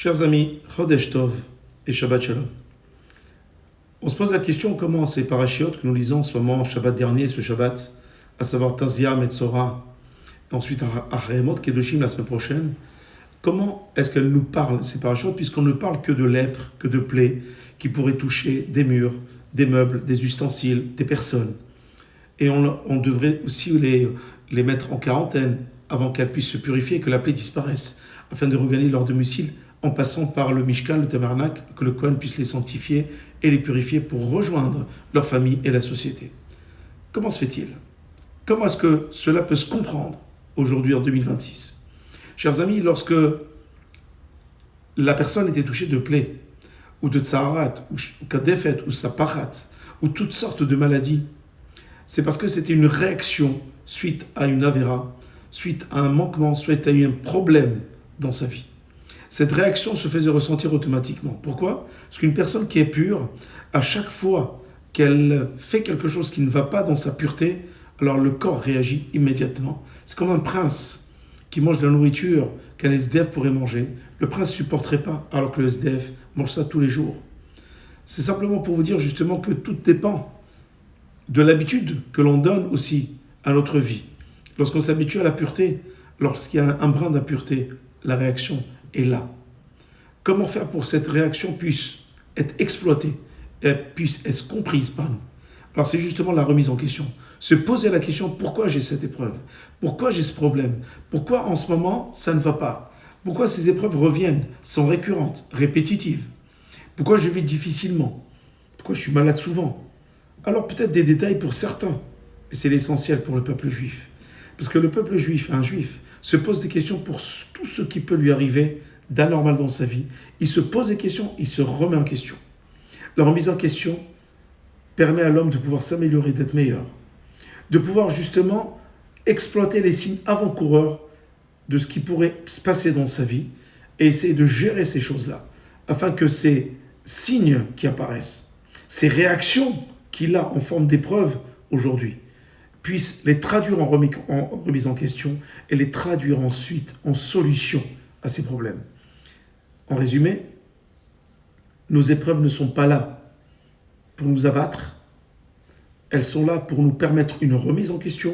Chers amis, Chodesh Tov et Shabbat Shalom. On se pose la question comment ces parachiotes que nous lisons en ce moment, Shabbat dernier, ce Shabbat, à savoir Tazia, Metzora, et ensuite Aremot, Kedoshim la semaine prochaine, comment est-ce qu'elles nous parlent, ces parachutes, puisqu'on ne parle que de lèpre, que de plaies qui pourraient toucher des murs, des meubles, des ustensiles, des personnes. Et on devrait aussi les mettre en quarantaine avant qu'elles puissent se purifier et que la plaie disparaisse, afin de regagner leur domicile en passant par le Mishkan, le Tabernacle, que le Kohen puisse les sanctifier et les purifier pour rejoindre leur famille et la société. Comment se fait-il? Comment est-ce que cela peut se comprendre aujourd'hui en 2026? Chers amis, lorsque la personne était touchée de plaies, ou de tsaharat, ou kadefet, ou saparat, ou toutes sortes de maladies, c'est parce que c'était une réaction suite à une avéra, suite à un manquement, suite à un problème dans sa vie. Cette réaction se faisait ressentir automatiquement. Pourquoi? Parce qu'une personne qui est pure, à chaque fois qu'elle fait quelque chose qui ne va pas dans sa pureté, alors le corps réagit immédiatement. C'est comme un prince qui mange de la nourriture qu'un SDF pourrait manger. Le prince ne supporterait pas, alors que le SDF mange ça tous les jours. C'est simplement pour vous dire justement que tout dépend de l'habitude que l'on donne aussi à notre vie. Lorsqu'on s'habitue à la pureté, lorsqu'il y a un brin d'impureté, la réaction est là. Comment faire pour que cette réaction puisse être exploitée et puisse être comprise par nous? Alors c'est justement la remise en question. Se poser la question, pourquoi j'ai cette épreuve? Pourquoi j'ai ce problème? Pourquoi en ce moment ça ne va pas? Pourquoi ces épreuves reviennent, sont récurrentes, répétitives? Pourquoi je vis difficilement? Pourquoi je suis malade souvent? Alors peut-être des détails pour certains, mais c'est l'essentiel pour le peuple juif. Parce que le peuple juif, un juif, se pose des questions pour tout ce qui peut lui arriver d'anormal dans sa vie. Il se pose des questions, il se remet en question. La remise en question permet à l'homme de pouvoir s'améliorer, d'être meilleur, de pouvoir justement exploiter les signes avant-coureurs de ce qui pourrait se passer dans sa vie et essayer de gérer ces choses-là, afin que ces signes qui apparaissent, ces réactions qu'il a en forme d'épreuve aujourd'hui, puisse les traduire en remise en question et les traduire ensuite en solution à ces problèmes. En résumé, nos épreuves ne sont pas là pour nous abattre, elles sont là pour nous permettre une remise en question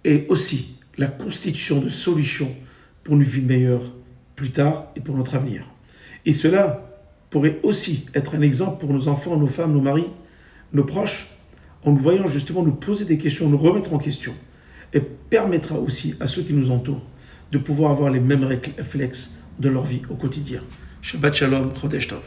et aussi la constitution de solutions pour une vie meilleure plus tard et pour notre avenir. Et cela pourrait aussi être un exemple pour nos enfants, nos femmes, nos maris, nos proches, en nous voyant justement nous poser des questions, nous remettre en question, et permettra aussi à ceux qui nous entourent de pouvoir avoir les mêmes réflexes de leur vie au quotidien. Shabbat Shalom, Chodesh Tov.